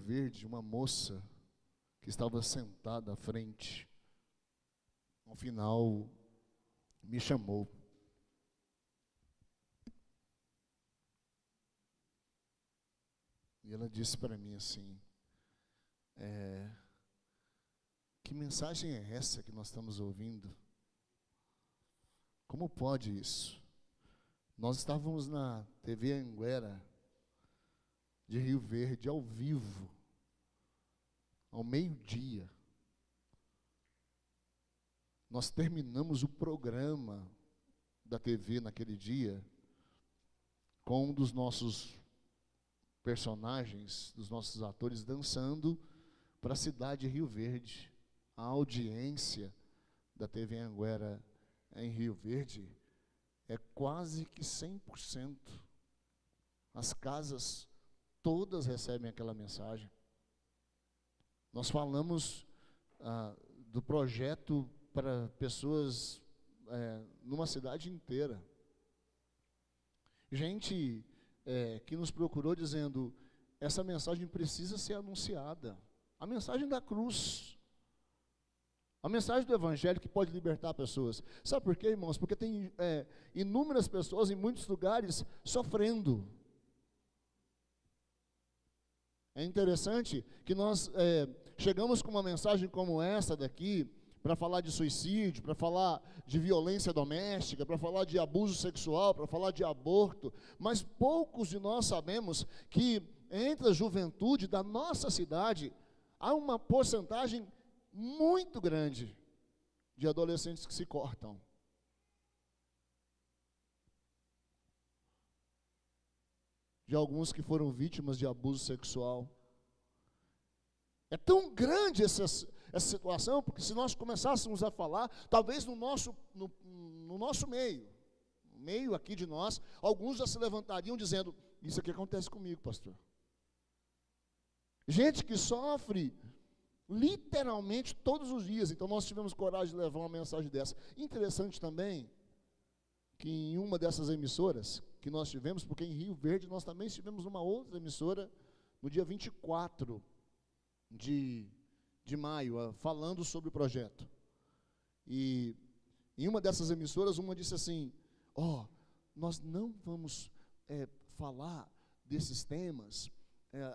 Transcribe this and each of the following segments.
Verde, uma moça que estava sentada à frente, ao final, me chamou. E ela disse para mim assim, que mensagem é essa que nós estamos ouvindo? Como pode isso? Nós estávamos na TV Anguera, de Rio Verde, ao vivo, ao meio-dia. Nós terminamos o programa da TV naquele dia, com um dos nossos personagens, dos nossos atores, dançando para a cidade de Rio Verde. A audiência da TV Anguera em Rio Verde é quase que 100%. As casas todas recebem aquela mensagem. Nós falamos do projeto para pessoas numa cidade inteira. Gente que nos procurou dizendo, essa mensagem precisa ser anunciada. A mensagem da cruz. A mensagem do Evangelho que pode libertar pessoas. Sabe por quê, irmãos? Porque tem inúmeras pessoas em muitos lugares sofrendo. É interessante que nós chegamos com uma mensagem como essa daqui, para falar de suicídio, para falar de violência doméstica, para falar de abuso sexual, para falar de aborto, mas poucos de nós sabemos que entre a juventude da nossa cidade, há uma porcentagem muito grande de adolescentes que se cortam. De alguns que foram vítimas de abuso sexual. É tão grande essa situação, porque se nós começássemos a falar, talvez no nosso meio, no meio aqui de nós, alguns já se levantariam dizendo, isso aqui acontece comigo, pastor. Gente que sofre literalmente todos os dias. Então nós tivemos coragem de levar uma mensagem dessa. Interessante também que em uma dessas emissoras que nós tivemos, porque em Rio Verde nós também estivemos numa outra emissora no dia 24 de maio, falando sobre o projeto. E em uma dessas emissoras, uma disse assim, nós não vamos falar desses temas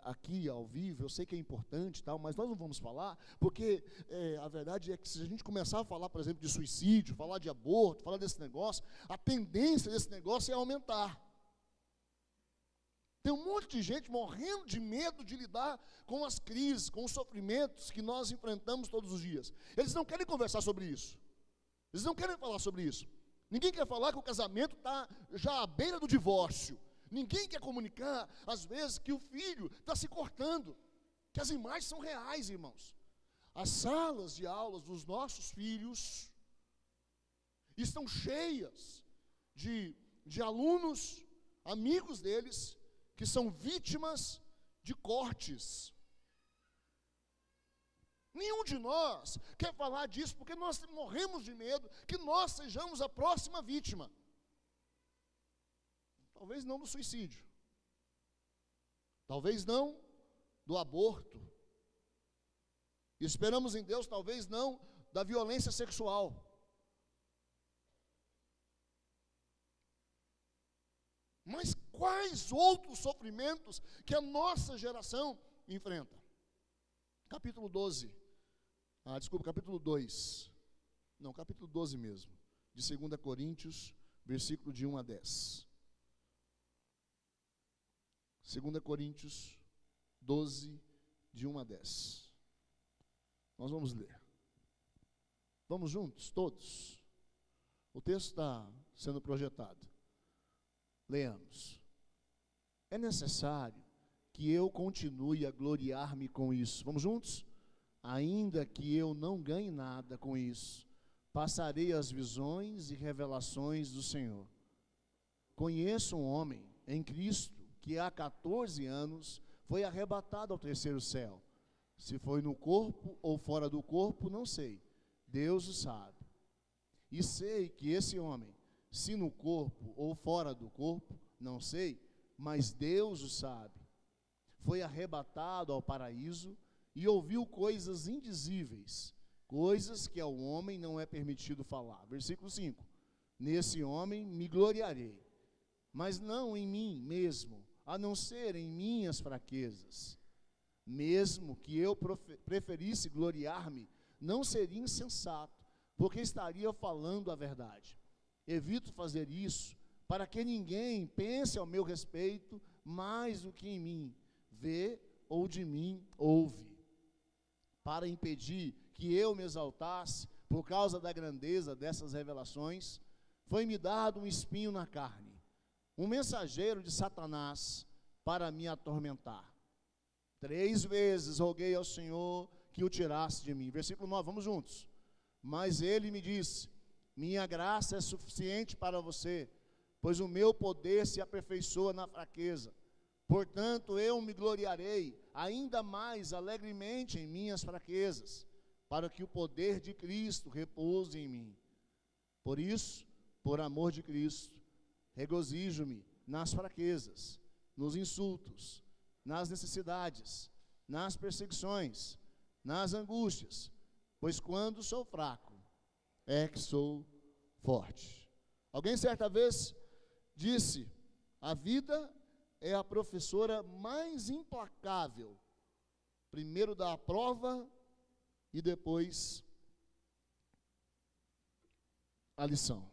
aqui ao vivo, eu sei que é importante, tal, mas nós não vamos falar, porque a verdade é que se a gente começar a falar, por exemplo, de suicídio, falar de aborto, falar desse negócio, a tendência desse negócio é aumentar. Tem um monte de gente morrendo de medo de lidar com as crises, com os sofrimentos que nós enfrentamos todos os dias. Eles não querem conversar sobre isso. Eles não querem falar sobre isso. Ninguém quer falar que o casamento está já à beira do divórcio. Ninguém quer comunicar, às vezes, que o filho está se cortando. Que as imagens são reais, irmãos. As salas de aulas dos nossos filhos estão cheias de alunos, amigos deles, que são vítimas de cortes. Nenhum de nós quer falar disso, porque nós morremos de medo que nós sejamos a próxima vítima. Talvez não do suicídio. Talvez não do aborto. E esperamos em Deus, talvez não da violência sexual. Mas quais outros sofrimentos que a nossa geração enfrenta? Capítulo 12. Capítulo 2. Não, capítulo 12 mesmo. De 2 Coríntios, versículo de 1 a 10. 2 Coríntios 12, de 1 a 10. Nós vamos ler. Vamos juntos, todos. O texto está sendo projetado. Leamos. É necessário que eu continue a gloriar-me com isso. Vamos juntos? Ainda que eu não ganhe nada com isso, passarei as visões e revelações do Senhor. Conheço um homem em Cristo que há 14 anos foi arrebatado ao terceiro céu. Se foi no corpo ou fora do corpo, não sei. Deus o sabe. E sei que esse homem, se no corpo ou fora do corpo, não sei, mas Deus o sabe. foi arrebatado ao paraíso e ouviu coisas indizíveis, coisas que ao homem não é permitido falar. Versículo 5. Nesse homem me gloriarei, mas não em mim mesmo, a não ser em minhas fraquezas. Mesmo que eu preferisse gloriar-me, não seria insensato, porque estaria falando a verdade. Evito fazer isso, para que ninguém pense ao meu respeito mais do que em mim vê ou de mim ouve. Para impedir que eu me exaltasse por causa da grandeza dessas revelações, foi-me dado um espinho na carne, um mensageiro de Satanás para me atormentar. 3 vezes roguei ao Senhor que o tirasse de mim. Versículo 9, vamos juntos. Mas ele me disse: minha graça é suficiente para você, pois o meu poder se aperfeiçoa na fraqueza. Portanto, eu me gloriarei ainda mais alegremente em minhas fraquezas, para que o poder de Cristo repouse em mim. Por isso, por amor de Cristo, regozijo-me nas fraquezas, nos insultos, nas necessidades, nas perseguições, nas angústias, pois quando sou fraco, é que sou forte. Alguém certa vez disse: a vida é a professora mais implacável. Primeiro dá a prova e depois a lição.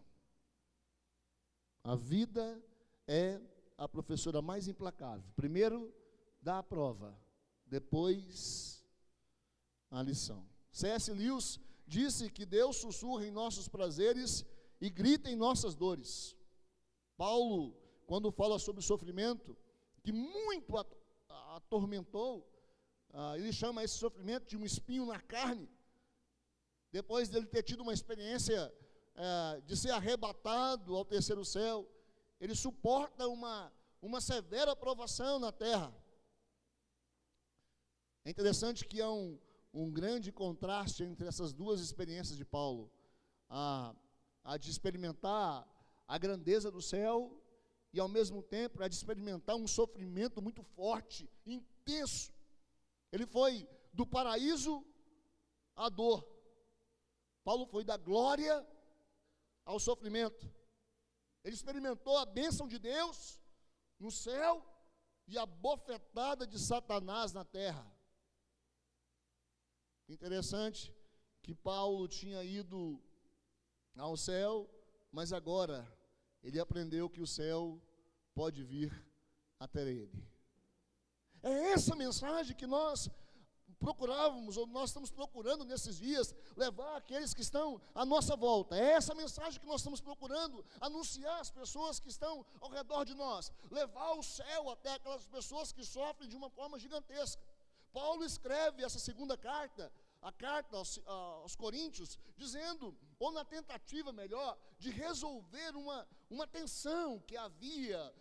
A vida é a professora mais implacável. Primeiro dá a prova, depois a lição. C.S. Lewis disse que Deus sussurra em nossos prazeres e grita em nossas dores. Paulo, quando fala sobre o sofrimento, que muito atormentou, ele chama esse sofrimento de um espinho na carne, depois dele ter tido uma experiência de ser arrebatado ao terceiro céu. Ele suporta uma severa provação na terra. É interessante que há um grande contraste entre essas duas experiências de Paulo, a de experimentar a grandeza do céu e ao mesmo tempo a de experimentar um sofrimento muito forte, intenso. Ele foi do paraíso à dor. Paulo foi da glória ao sofrimento. Ele experimentou a bênção de Deus no céu e a bofetada de Satanás na terra. Interessante que Paulo tinha ido ao céu, mas agora ele aprendeu que o céu pode vir até ele. É essa mensagem que nós procurávamos, ou nós estamos procurando nesses dias, levar àqueles que estão à nossa volta. É essa mensagem que nós estamos procurando anunciar às pessoas que estão ao redor de nós, levar o céu até aquelas pessoas que sofrem de uma forma gigantesca. Paulo escreve essa segunda carta, a carta aos Coríntios, dizendo, ou na tentativa melhor, de resolver uma tensão que havia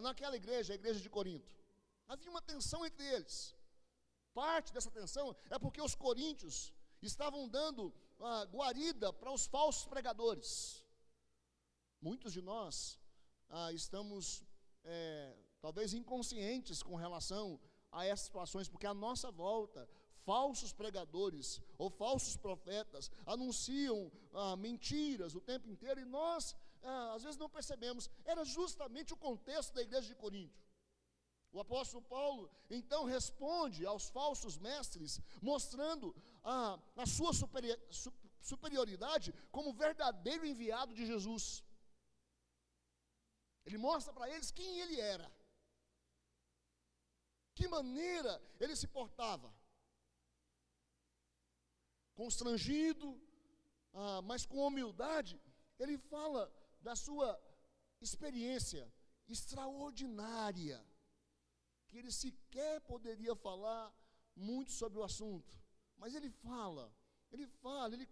naquela igreja, a igreja de Corinto. Havia uma tensão entre eles. Parte dessa tensão é porque os coríntios estavam dando guarida para os falsos pregadores. Muitos de nós estamos talvez inconscientes com relação a essas situações, porque à nossa volta, falsos pregadores ou falsos profetas anunciam mentiras o tempo inteiro e nós às vezes não percebemos. Era justamente o contexto da igreja de Corinto. O apóstolo Paulo, então, responde aos falsos mestres, mostrando a sua superioridade como verdadeiro enviado de Jesus. Ele mostra para eles quem ele era, que maneira ele se portava. Constrangido, mas com humildade, ele fala da sua experiência extraordinária, que ele sequer poderia falar muito sobre o assunto, mas ele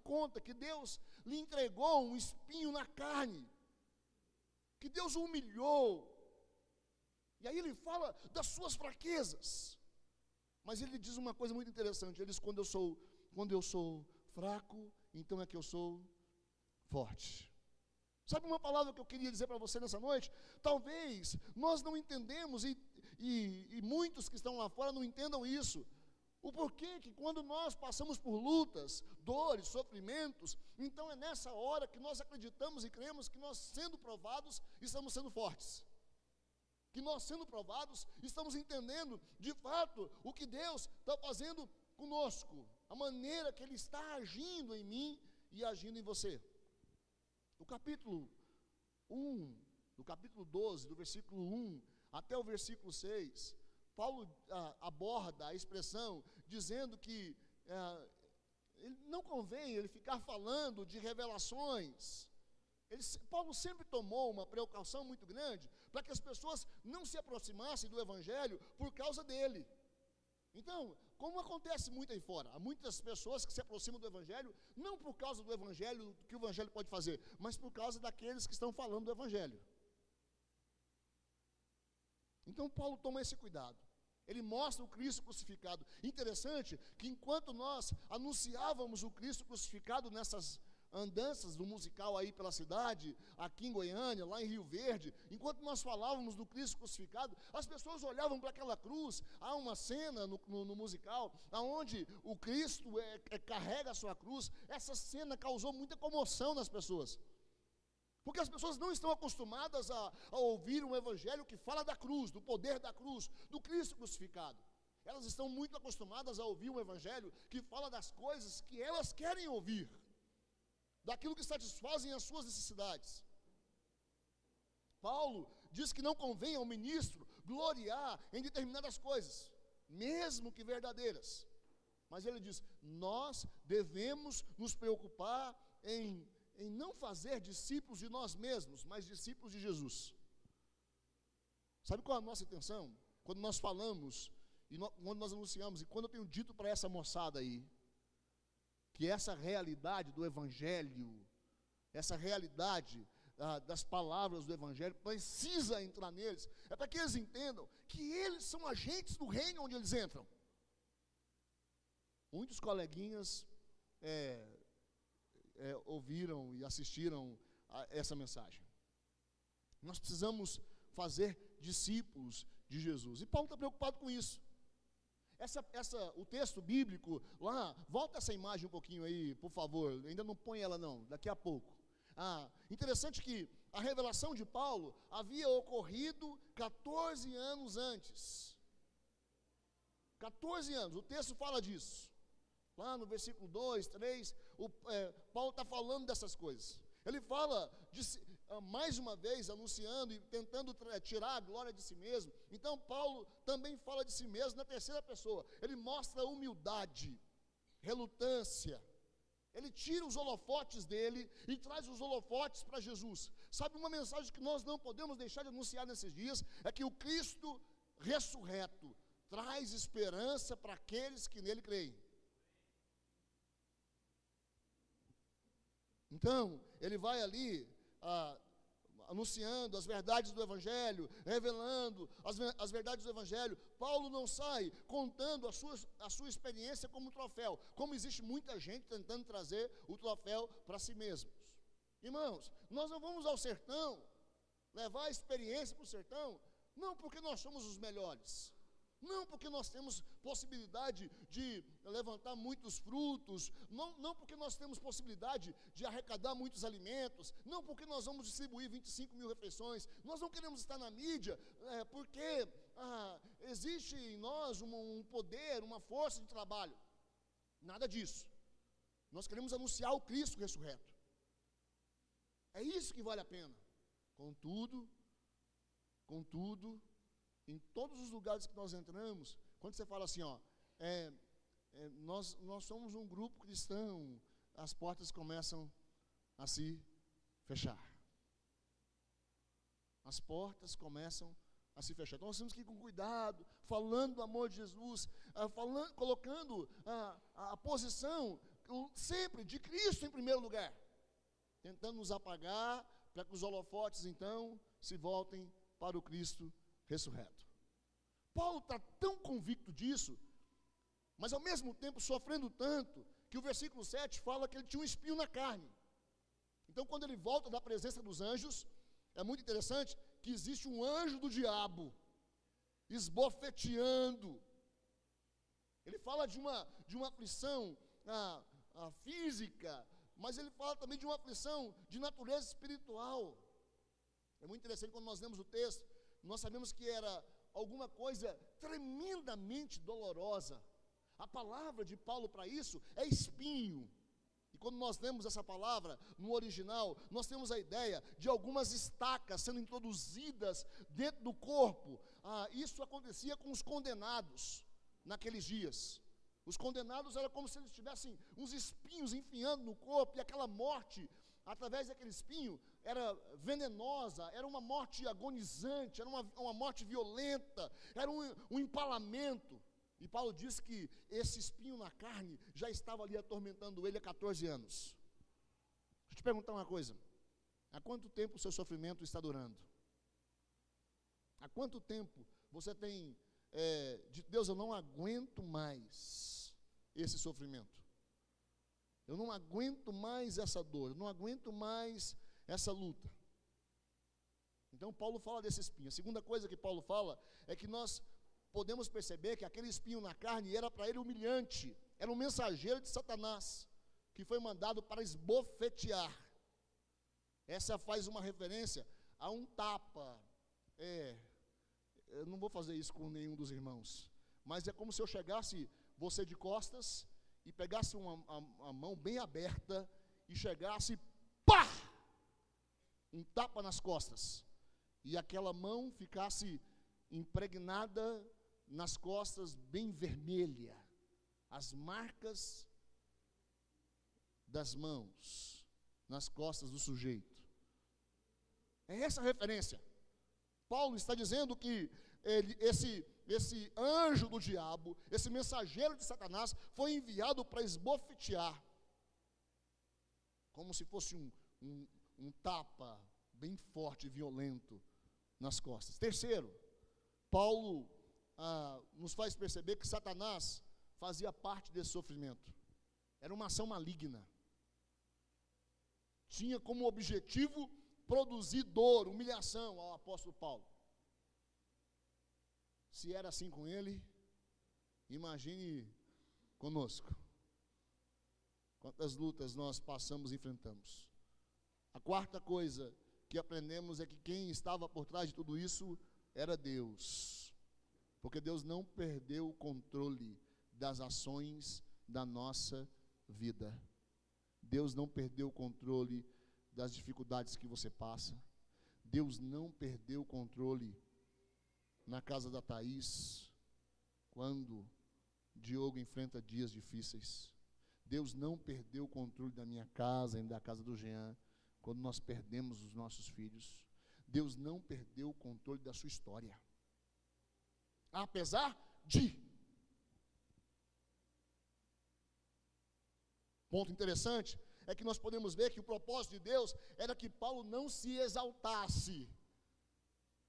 conta que Deus lhe entregou um espinho na carne, que Deus o humilhou, e aí ele fala das suas fraquezas, mas ele diz uma coisa muito interessante, ele diz, quando eu sou fraco, então é que eu sou forte. Sabe uma palavra que eu queria dizer para você nessa noite? Talvez nós não entendemos e muitos que estão lá fora não entendam isso. O porquê que quando nós passamos por lutas, dores, sofrimentos, então é nessa hora que nós acreditamos e cremos que nós, sendo provados, estamos sendo fortes. Que nós, sendo provados, estamos entendendo de fato o que Deus está fazendo conosco, a maneira que Ele está agindo em mim e agindo em você. No capítulo 1, do capítulo 12, do versículo 1 até o versículo 6, Paulo aborda a expressão dizendo que não convém ele ficar falando de revelações. Paulo sempre tomou uma precaução muito grande para que as pessoas não se aproximassem do Evangelho por causa dele. Então, como acontece muito aí fora, há muitas pessoas que se aproximam do Evangelho, não por causa do Evangelho, do que o Evangelho pode fazer, mas por causa daqueles que estão falando do Evangelho. Então Paulo toma esse cuidado, ele mostra o Cristo crucificado. Interessante que enquanto nós anunciávamos o Cristo crucificado nessas andanças do musical aí pela cidade, aqui em Goiânia, lá em Rio Verde, enquanto nós falávamos do Cristo crucificado, as pessoas olhavam para aquela cruz. Há uma cena no musical, onde o Cristo carrega a sua cruz. Essa cena causou muita comoção nas pessoas, porque as pessoas não estão acostumadas a ouvir um evangelho que fala da cruz, do poder da cruz, do Cristo crucificado. Elas estão muito acostumadas a ouvir um evangelho que fala das coisas que elas querem ouvir, daquilo que satisfazem as suas necessidades. Paulo diz que não convém ao ministro gloriar em determinadas coisas, mesmo que verdadeiras. Mas ele diz, nós devemos nos preocupar em não fazer discípulos de nós mesmos, mas discípulos de Jesus. Sabe qual é a nossa intenção? Quando nós falamos, quando nós anunciamos, e quando eu tenho dito para essa moçada aí, que essa realidade do Evangelho, essa realidade das palavras do Evangelho, precisa entrar neles, é para que eles entendam que eles são agentes do reino onde eles entram. Muitos coleguinhas ouviram e assistiram a essa mensagem. Nós precisamos fazer discípulos de Jesus, e Paulo está preocupado com isso. O texto bíblico lá, volta essa imagem um pouquinho aí, por favor, ainda não põe ela não, daqui a pouco. Interessante que a revelação de Paulo havia ocorrido 14 anos antes. 14 anos, o texto fala disso. Lá no versículo 2, 3, Paulo está falando dessas coisas. Ele fala mais uma vez, anunciando e tentando tirar a glória de si mesmo. Então Paulo também fala de si mesmo na terceira pessoa. Ele mostra humildade, relutância. Ele tira os holofotes dele e traz os holofotes para Jesus. Sabe, uma mensagem que nós não podemos deixar de anunciar nesses dias é que o Cristo ressurreto traz esperança para aqueles que nele creem. Então, ele vai ali anunciando as verdades do Evangelho, revelando as verdades do Evangelho. Paulo não sai contando a sua experiência como troféu, como existe muita gente tentando trazer o troféu para si mesmos. Irmãos, nós não vamos ao sertão, levar a experiência para o sertão, não porque nós somos os melhores, não porque nós temos possibilidade de levantar muitos frutos, não porque nós temos possibilidade de arrecadar muitos alimentos, não porque nós vamos distribuir 25 mil refeições. Nós não queremos estar na mídia porque existe em nós um poder, uma força de trabalho. Nada disso. Nós queremos anunciar o Cristo ressurreto. É isso que vale a pena. Contudo, em todos os lugares que nós entramos, quando você fala assim, nós somos um grupo cristão, as portas começam a se fechar. As portas começam a se fechar. Então nós temos que ir com cuidado, falando do amor de Jesus, colocando a posição sempre de Cristo em primeiro lugar, tentando nos apagar, para que os holofotes então se voltem para o Cristo ressurreto. Paulo está tão convicto disso, mas ao mesmo tempo sofrendo tanto, que o versículo 7 fala que ele tinha um espinho na carne. Então quando ele volta da presença dos anjos, é muito interessante que existe um anjo do diabo, esbofeteando. Ele fala de uma aflição física, mas ele fala também de uma aflição de natureza espiritual. É muito interessante quando nós lemos o texto, nós sabemos que era alguma coisa tremendamente dolorosa. A palavra de Paulo para isso é espinho. E quando nós lemos essa palavra no original, nós temos a ideia de algumas estacas sendo introduzidas dentro do corpo. Isso acontecia com os condenados naqueles dias. Os condenados era como se eles tivessem uns espinhos enfiando no corpo, e aquela morte, através daquele espinho, era venenosa, era uma morte agonizante, era uma morte violenta, era um empalamento. E Paulo diz que esse espinho na carne já estava ali atormentando ele há 14 anos. Deixa eu te perguntar uma coisa: há quanto tempo o seu sofrimento está durando? Há quanto tempo você tem dito: Deus, eu não aguento mais esse sofrimento, eu não aguento mais essa dor, eu não aguento mais essa luta? Então Paulo fala desse espinho. A segunda coisa que Paulo fala é que nós podemos perceber que aquele espinho na carne era para ele humilhante, era um mensageiro de Satanás, que foi mandado para esbofetear. Essa faz uma referência a um tapa. Eu não vou fazer isso com nenhum dos irmãos, mas é como se eu chegasse você de costas e pegasse uma mão bem aberta e chegasse, pá! Um tapa nas costas, e aquela mão ficasse impregnada nas costas, bem vermelha, as marcas das mãos nas costas do sujeito. É essa a referência. Paulo está dizendo que esse anjo do diabo, esse mensageiro de Satanás, foi enviado para esbofetear, como se fosse um tapa bem forte e violento nas costas. Terceiro, Paulo nos faz perceber que Satanás fazia parte desse sofrimento. Era uma ação maligna. Tinha como objetivo produzir dor, humilhação ao apóstolo Paulo. Se era assim com ele, imagine conosco. Quantas lutas nós passamos e enfrentamos. A quarta coisa que aprendemos é que quem estava por trás de tudo isso era Deus. Porque Deus não perdeu o controle das ações da nossa vida. Deus não perdeu o controle das dificuldades que você passa. Deus não perdeu o controle na casa da Thaís, quando Diogo enfrenta dias difíceis. Deus não perdeu o controle da minha casa e da casa do Jean, quando nós perdemos os nossos filhos. Deus não perdeu o controle da sua história. Apesar de. Ponto interessante é que nós podemos ver que o propósito de Deus era que Paulo não se exaltasse.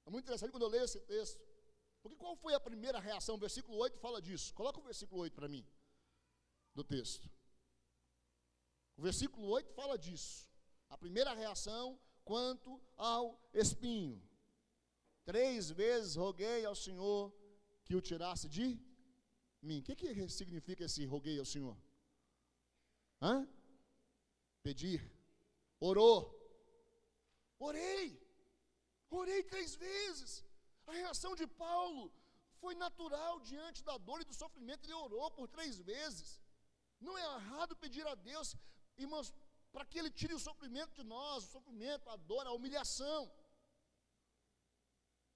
É muito interessante quando eu leio esse texto, porque qual foi a primeira reação? O versículo 8 fala disso. Coloca o versículo 8 para mim, do texto. O versículo 8 fala disso. A primeira reação quanto ao espinho: 3 vezes roguei ao Senhor que o tirasse de mim. O que significa esse roguei ao Senhor? Pedir. Orei 3 vezes. A reação de Paulo foi natural diante da dor e do sofrimento. Ele orou por 3 vezes. Não é errado pedir a Deus, irmãos, para que Ele tire o sofrimento de nós, o sofrimento, a dor, a humilhação.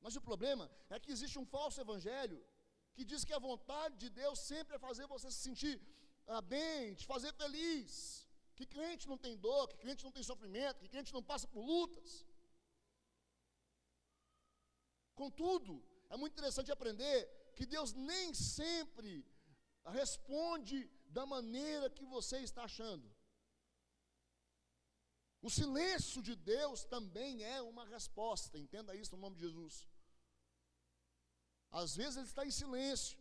Mas o problema é que existe um falso evangelho que diz que a vontade de Deus sempre é fazer você se sentir bem, te fazer feliz, que crente não tem dor, que crente não tem sofrimento, que crente não passa por lutas. Contudo, é muito interessante aprender que Deus nem sempre responde da maneira que você está achando. O silêncio de Deus também é uma resposta, entenda isso no nome de Jesus. Às vezes Ele está em silêncio,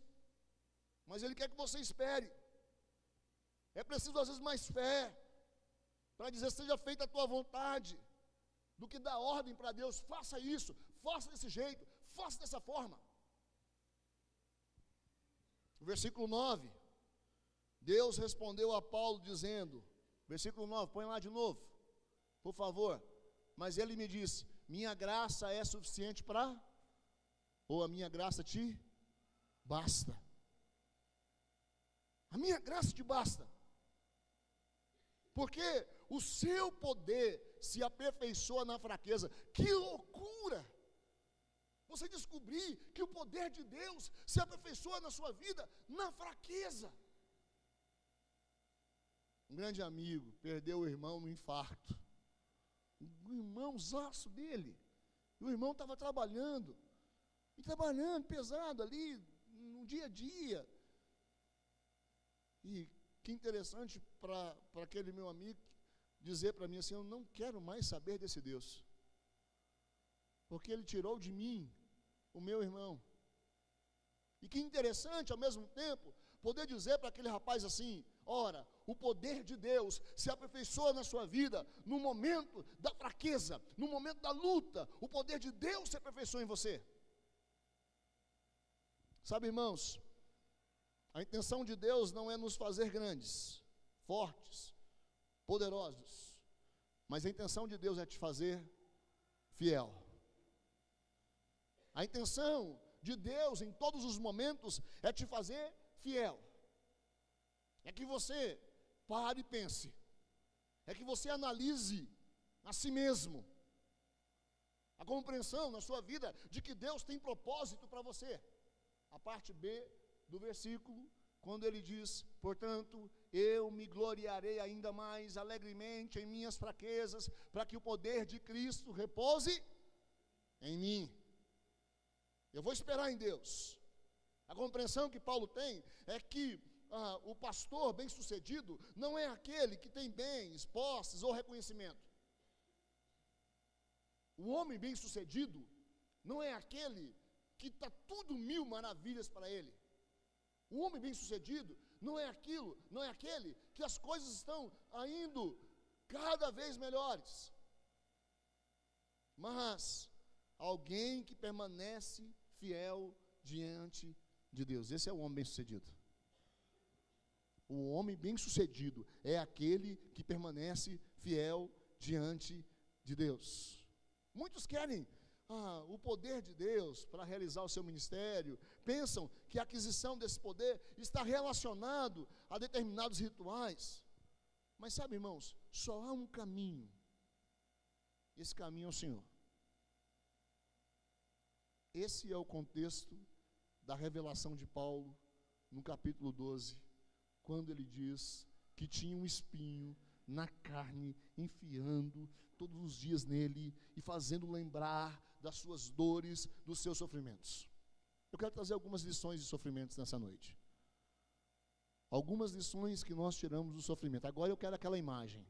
mas Ele quer que você espere. É preciso às vezes mais fé, para dizer: seja feita a tua vontade, do que dar ordem para Deus: faça isso, faça desse jeito, faça dessa forma. O versículo 9, Deus respondeu a Paulo dizendo, versículo 9, põe lá de novo, por favor. Mas ele me disse, minha graça é suficiente para, ou a minha graça te basta. A minha graça te basta. Porque o seu poder se aperfeiçoa na fraqueza. Que loucura! Você descobrir que o poder de Deus se aperfeiçoa na sua vida na fraqueza. Um grande amigo perdeu o irmão no infarto. O irmãozaço dele. O irmão estava trabalhando. E trabalhando pesado ali, no dia a dia. E que interessante para aquele meu amigo dizer para mim assim, eu não quero mais saber desse Deus. Porque ele tirou de mim o meu irmão. E que interessante ao mesmo tempo, poder dizer para aquele rapaz assim, ora, o poder de Deus se aperfeiçoa na sua vida, no momento da fraqueza, no momento da luta, o poder de Deus se aperfeiçoa em você. Sabe, irmãos, a intenção de Deus não é nos fazer grandes, fortes, poderosos, mas a intenção de Deus é te fazer fiel. A intenção de Deus em todos os momentos é te fazer fiel. É que você pare e pense. É que você analise a si mesmo. A compreensão na sua vida de que Deus tem propósito para você. A parte B do versículo, quando ele diz, portanto, eu me gloriarei ainda mais alegremente em minhas fraquezas, para que o poder de Cristo repouse em mim. Eu vou esperar em Deus. A compreensão que Paulo tem é que o pastor bem-sucedido não é aquele que tem bens, posses ou reconhecimento. O homem bem-sucedido não é aquele que está tudo mil maravilhas para ele. O homem bem-sucedido não é aquele que as coisas estão indo cada vez melhores. Mas alguém que permanece fiel diante de Deus. Esse é o homem bem-sucedido. O homem bem-sucedido é aquele que permanece fiel diante de Deus. Muitos querem o poder de Deus para realizar o seu ministério, pensam que a aquisição desse poder está relacionado a determinados rituais. Mas sabe, irmãos, só há um caminho. Esse caminho é o Senhor. Esse é o contexto da revelação de Paulo no capítulo 12, quando ele diz que tinha um espinho na carne, enfiando todos os dias nele e fazendo lembrar das suas dores, dos seus sofrimentos. Eu quero trazer algumas lições de sofrimentos nessa noite. Algumas lições que nós tiramos do sofrimento. Agora eu quero aquela imagem.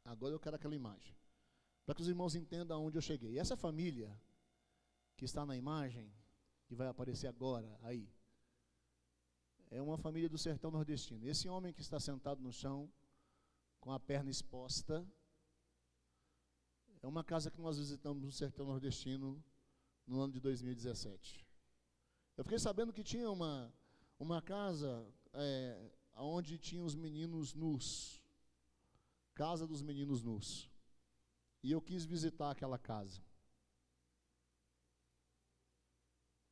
Para que os irmãos entendam aonde eu cheguei. Essa família que está na imagem, que vai aparecer agora aí, é uma família do sertão nordestino. Esse homem que está sentado no chão, com a perna exposta, é uma casa que nós visitamos no sertão nordestino no ano de 2017. Eu fiquei sabendo que tinha uma casa onde tinha os meninos nus, casa dos meninos nus, e eu quis visitar aquela casa.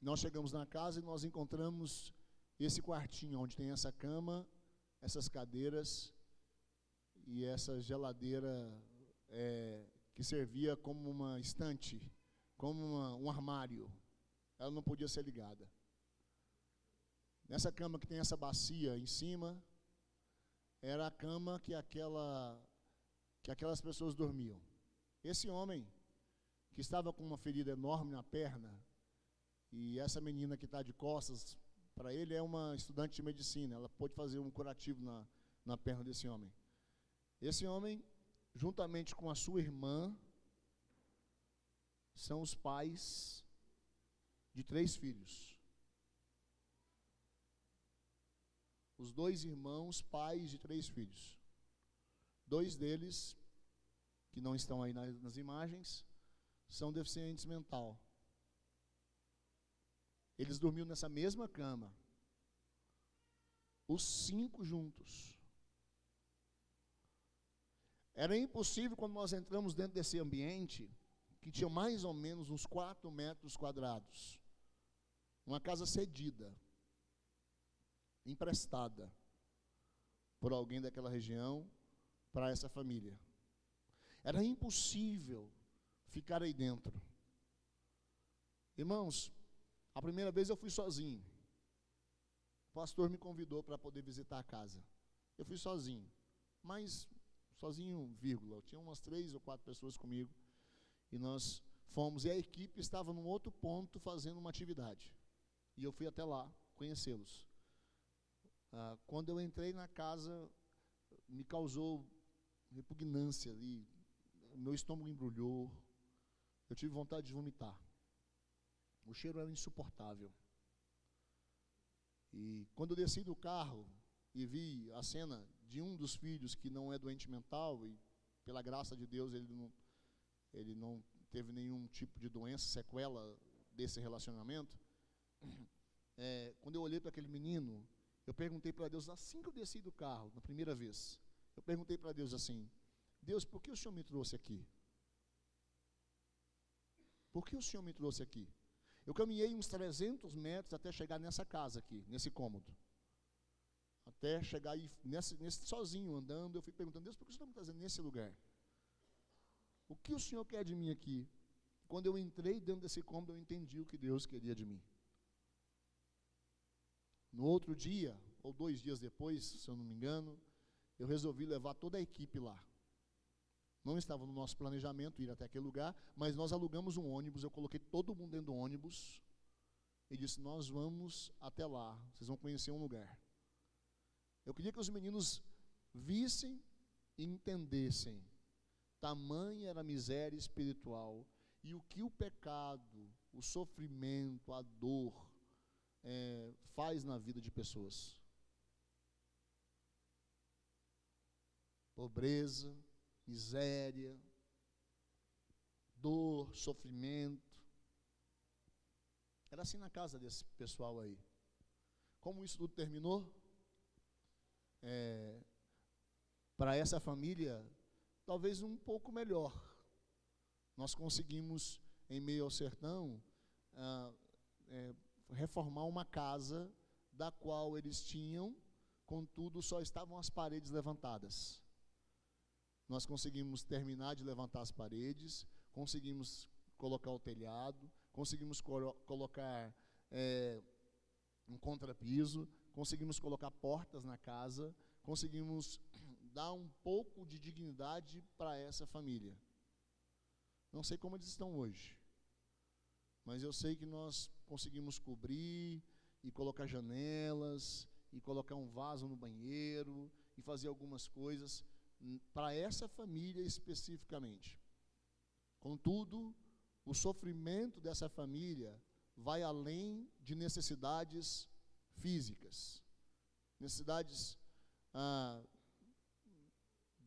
Nós chegamos na casa e nós encontramos esse quartinho, onde tem essa cama, essas cadeiras e essa geladeira que servia como uma estante, como um armário. Ela não podia ser ligada. Nessa cama que tem essa bacia em cima, era a cama que aquelas pessoas dormiam. Esse homem, que estava com uma ferida enorme na perna, e essa menina que está de costas, para ele é uma estudante de medicina, ela pode fazer um curativo na perna desse homem. Esse homem, juntamente com a sua irmã, são os pais de 3 filhos. Os 2 irmãos, pais de 3 filhos. 2 deles, que não estão aí nas imagens, são deficientes mental. Eles dormiam nessa mesma cama, os 5 juntos. Era impossível, quando nós entramos dentro desse ambiente, que tinha mais ou menos uns 4 metros quadrados, uma casa cedida, emprestada por alguém daquela região para essa família. Era impossível ficar aí dentro. Irmãos, a primeira vez eu fui sozinho. O pastor me convidou para poder visitar a casa. Eu fui sozinho, mas sozinho, vírgula. Tinha umas 3 ou 4 pessoas comigo. E nós fomos, e a equipe estava num outro ponto fazendo uma atividade. E eu fui até lá conhecê-los. Quando eu entrei na casa, me causou repugnância ali. O meu estômago embrulhou. Eu tive vontade de vomitar. O cheiro era insuportável. E quando eu desci do carro e vi a cena de um dos filhos que não é doente mental, e pela graça de Deus ele não teve nenhum tipo de doença, sequela desse relacionamento, quando eu olhei para aquele menino, eu perguntei para Deus, assim que eu desci do carro, na primeira vez, eu perguntei para Deus assim: Deus, por que o Senhor me trouxe aqui? Por que o Senhor me trouxe aqui? Eu caminhei uns 300 metros até chegar nessa casa aqui, nesse cômodo. Até chegar aí, nesse sozinho, andando, eu fui perguntando: Deus, por que o Senhor está me trazendo nesse lugar? O que o Senhor quer de mim aqui? Quando eu entrei dentro desse cômodo, eu entendi o que Deus queria de mim. No outro dia, ou 2 dias depois, se eu não me engano, eu resolvi levar toda a equipe lá. Não estava no nosso planejamento ir até aquele lugar, mas nós alugamos um ônibus, eu coloquei todo mundo dentro do ônibus e disse: nós vamos até lá, vocês vão conhecer um lugar. Eu queria que os meninos vissem e entendessem tamanha era a miséria espiritual e o que o pecado, o sofrimento, a dor faz na vida de pessoas. Pobreza, miséria, dor, sofrimento. Era assim na casa desse pessoal aí. Como isso tudo terminou? Para essa família, talvez um pouco melhor. Nós conseguimos, em meio ao sertão, reformar uma casa da qual eles tinham, contudo, só estavam as paredes levantadas. Nós conseguimos terminar de levantar as paredes, conseguimos colocar o telhado, conseguimos colocar um contrapiso, conseguimos colocar portas na casa, conseguimos dar um pouco de dignidade para essa família. Não sei como eles estão hoje, mas eu sei que nós conseguimos cobrir e colocar janelas, e colocar um vaso no banheiro, e fazer algumas coisas para essa família especificamente. Contudo, o sofrimento dessa família vai além de necessidades físicas, necessidades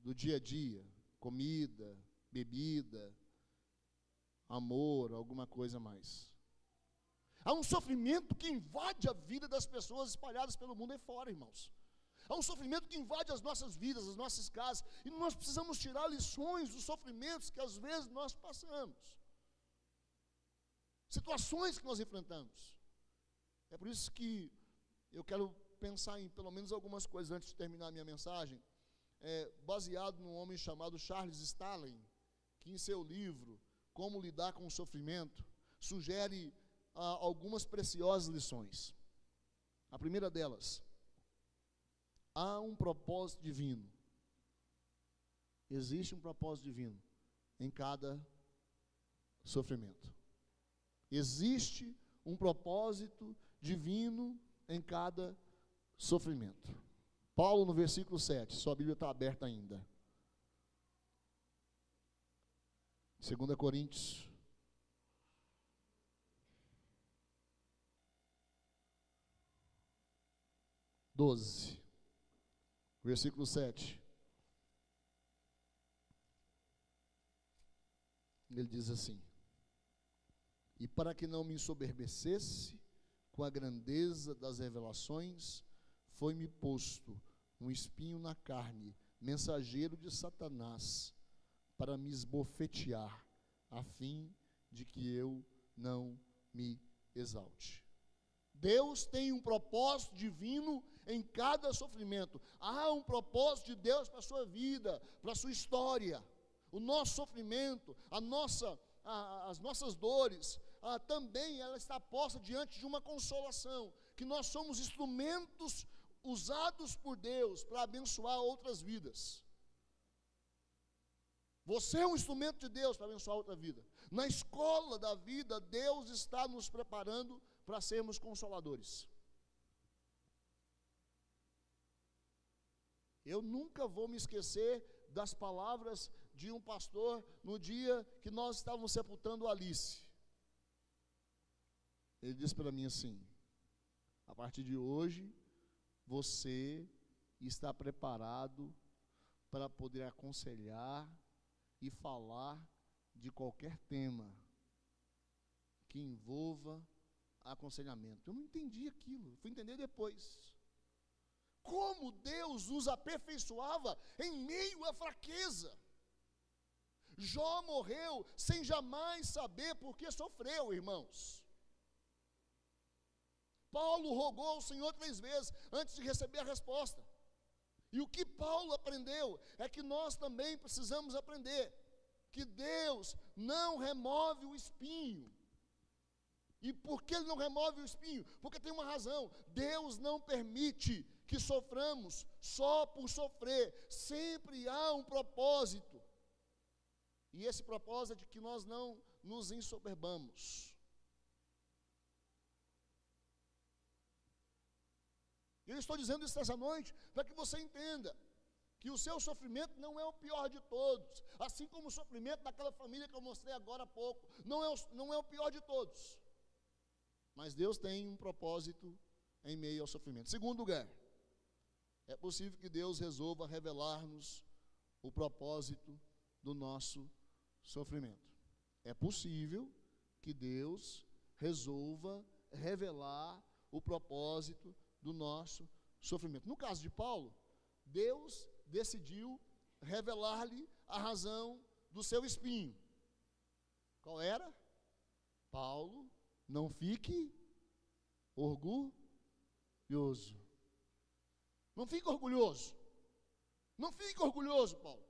do dia a dia, comida, bebida, amor, alguma coisa mais. Há um sofrimento que invade a vida das pessoas espalhadas pelo mundo aí fora, irmãos. Há um sofrimento que invade as nossas vidas, as nossas casas, e nós precisamos tirar lições dos sofrimentos que às vezes nós passamos, situações que nós enfrentamos. É por isso que eu quero pensar em pelo menos algumas coisas antes de terminar a minha mensagem, baseado num homem chamado Charles Stalin, que em seu livro Como Lidar com o Sofrimento, sugere algumas preciosas lições. A primeira delas: há um propósito divino. Existe um propósito divino em cada sofrimento. Existe um propósito divino em cada sofrimento. Paulo, no versículo 7, sua Bíblia está aberta ainda. 2 Coríntios 12, versículo 7. Ele diz assim: e para que não me ensoberbecesse com a grandeza das revelações, foi-me posto um espinho na carne, mensageiro de Satanás, para me esbofetear, a fim de que eu não me exalte. Deus tem um propósito divino em cada sofrimento. Há um propósito de Deus para a sua vida, para a sua história. O nosso sofrimento, as nossas dores, também ela está posta diante de uma consolação, que nós somos instrumentos usados por Deus para abençoar outras vidas. Você é um instrumento de Deus para abençoar outra vida. Na escola da vida, Deus está nos preparando para sermos consoladores. Eu nunca vou me esquecer das palavras de um pastor no dia que nós estávamos sepultando Alice. Ele disse para mim assim: a partir de hoje, você está preparado para poder aconselhar e falar de qualquer tema que envolva aconselhamento. Eu não entendi aquilo, fui entender depois. Como Deus nos aperfeiçoava em meio à fraqueza. Jó morreu sem jamais saber por que sofreu, irmãos. Paulo rogou ao Senhor 3 vezes antes de receber a resposta. E o que Paulo aprendeu é que nós também precisamos aprender que Deus não remove o espinho. E por que Ele não remove o espinho? Porque tem uma razão. Deus não permite que soframos só por sofrer. Sempre há um propósito. E esse propósito é de que nós não nos ensoberbamos. Eu estou dizendo isso essa noite para que você entenda que o seu sofrimento não é o pior de todos, assim como o sofrimento daquela família que eu mostrei agora há pouco, não é o pior de todos. Mas Deus tem um propósito em meio ao sofrimento. Segundo lugar, é possível que Deus resolva revelar-nos o propósito do nosso sofrimento. É possível que Deus resolva revelar o propósito do nosso sofrimento. No caso de Paulo, Deus decidiu revelar-lhe a razão do seu espinho. Qual era? Paulo, não fique orgulhoso. Não fique orgulhoso. Não fique orgulhoso, Paulo.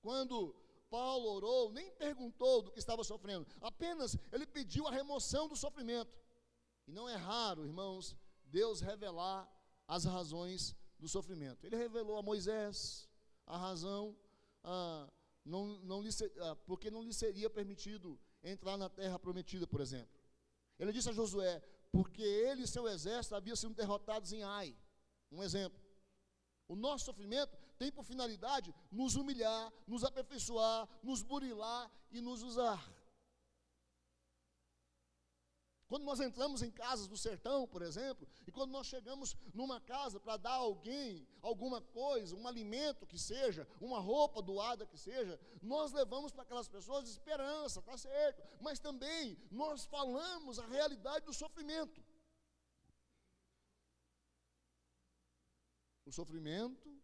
Quando Paulo orou, nem perguntou do que estava sofrendo, apenas ele pediu a remoção do sofrimento. E não é raro, irmãos, Deus revelar as razões do sofrimento. Ele revelou a Moisés a razão, porque não lhe seria permitido entrar na terra prometida, por exemplo. Ele disse a Josué, porque ele e seu exército haviam sido derrotados em Ai. Um exemplo. O nosso sofrimento tem por finalidade nos humilhar, nos aperfeiçoar, nos burilar e nos usar. Quando nós entramos em casas do sertão, por exemplo, e quando nós chegamos numa casa para dar a alguém alguma coisa, um alimento que seja, uma roupa doada que seja, nós levamos para aquelas pessoas esperança, está certo, mas também nós falamos a realidade do sofrimento. O sofrimento,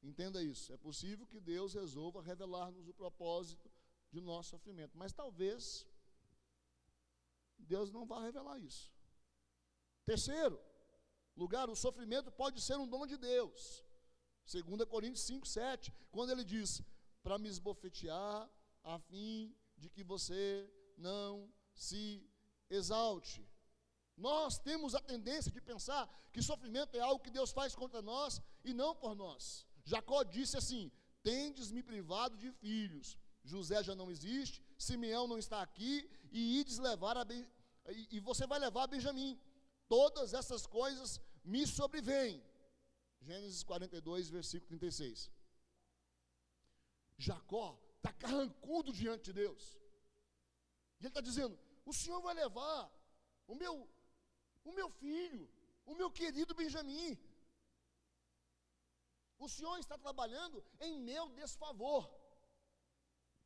entenda isso, é possível que Deus resolva revelar-nos o propósito de nosso sofrimento, mas talvez Deus não vai revelar isso. Terceiro lugar, o sofrimento pode ser um dom de Deus. 2 Coríntios 5:7, quando ele diz, para me esbofetear, a fim de que você não se exalte. Nós temos a tendência de pensar que sofrimento é algo que Deus faz contra nós e não por nós. Jacó disse assim, tendes me privado de filhos. José já não existe, Simeão não está aqui, e você vai levar Benjamim. Todas essas coisas me sobrevêm. Gênesis 42, versículo 36. Jacó está carrancudo diante de Deus. E ele está dizendo, o Senhor vai levar o meu filho, o meu querido Benjamim. O Senhor está trabalhando em meu desfavor.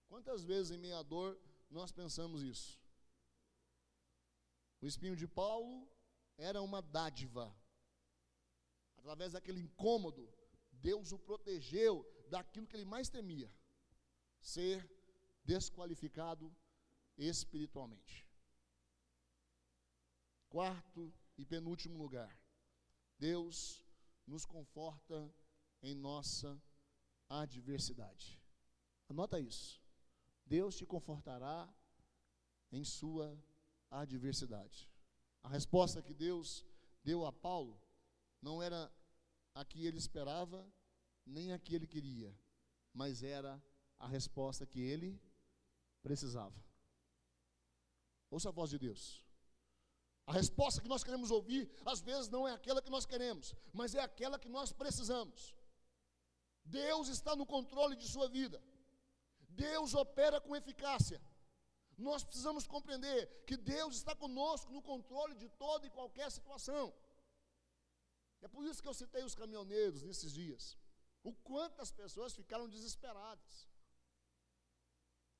Quantas vezes em meia dor nós pensamos isso? O espinho de Paulo era uma dádiva. Através daquele incômodo, Deus o protegeu daquilo que ele mais temia: ser desqualificado espiritualmente. Quarto e penúltimo lugar, Deus nos conforta em nossa adversidade. Anota isso. Deus te confortará em sua adversidade. A resposta que Deus deu a Paulo não era a que ele esperava, nem a que ele queria, mas era a resposta que ele precisava. Ouça a voz de Deus. A resposta que nós queremos ouvir, às vezes não é aquela que nós queremos, mas é aquela que nós precisamos. Deus está no controle de sua vida. Deus opera com eficácia. Nós precisamos compreender que Deus está conosco no controle de toda e qualquer situação. É por isso que eu citei os caminhoneiros nesses dias. O quanto as pessoas ficaram desesperadas.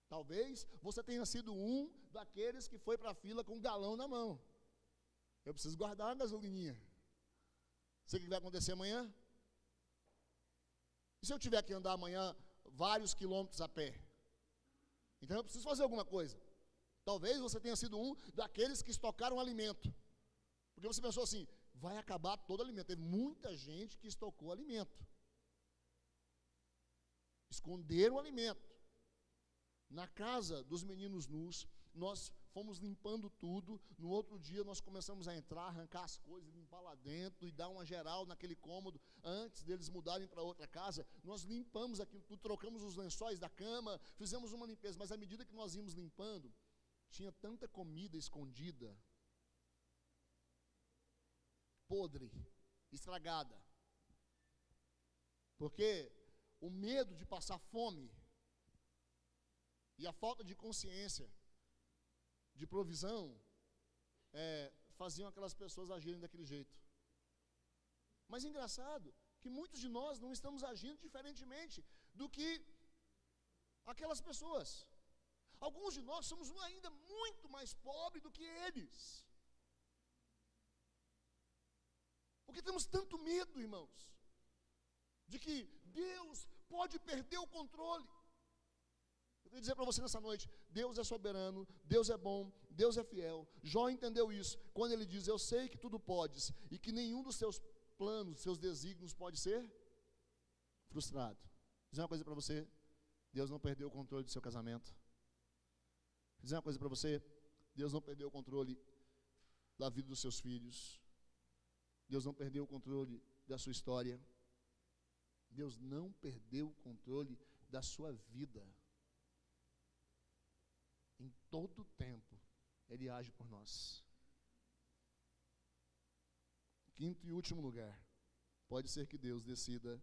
Talvez você tenha sido um daqueles que foi para a fila com um galão na mão. Eu preciso guardar a gasolininha. Sei o que vai acontecer amanhã? E se eu tiver que andar amanhã vários quilômetros a pé? Então eu preciso fazer alguma coisa. Talvez você tenha sido um daqueles que estocaram alimento. Porque você pensou assim, vai acabar todo o alimento. Teve muita gente que estocou alimento. Esconderam o alimento. Na casa dos meninos nus, nós fomos limpando tudo. No outro dia nós começamos a entrar, arrancar as coisas, limpar lá dentro e dar uma geral naquele cômodo. Antes deles mudarem para outra casa, nós limpamos aquilo tudo, trocamos os lençóis da cama, fizemos uma limpeza. Mas à medida que nós íamos limpando, tinha tanta comida escondida, podre, estragada. Porque o medo de passar fome e a falta de consciência de provisão faziam aquelas pessoas agirem daquele jeito. Mas engraçado que muitos de nós não estamos agindo diferentemente do que aquelas pessoas. Alguns de nós somos ainda muito mais pobres do que eles. Porque temos tanto medo, irmãos, de que Deus pode perder o controle. Eu queria dizer para você nessa noite, Deus é soberano, Deus é bom, Deus é fiel. Jó entendeu isso, quando ele diz, eu sei que tudo podes, e que nenhum dos seus planos, seus desígnios pode ser frustrado. Vou dizer uma coisa para você, Deus não perdeu o controle do seu casamento. Vou dizer uma coisa para você, Deus não perdeu o controle da vida dos seus filhos. Deus não perdeu o controle da sua história. Deus não perdeu o controle da sua vida. Em todo o tempo, Ele age por nós. Quinto e último lugar, pode ser que Deus decida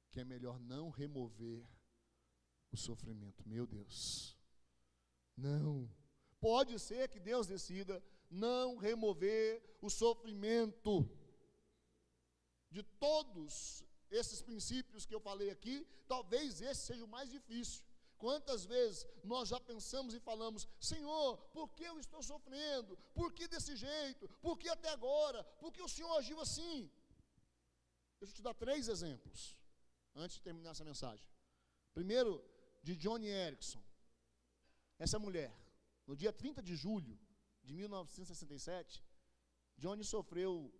que é melhor não remover o sofrimento. Meu Deus, não. Pode ser que Deus decida não remover o sofrimento. De todos esses princípios que eu falei aqui, talvez esse seja o mais difícil. Quantas vezes nós já pensamos e falamos, Senhor, por que eu estou sofrendo? Por que desse jeito? Por que até agora? Por que o Senhor agiu assim? Deixa eu te dar 3 exemplos, antes de terminar essa mensagem. Primeiro, de Joni Eareckson. Essa mulher, no dia 30 de julho de 1967, Joni sofreu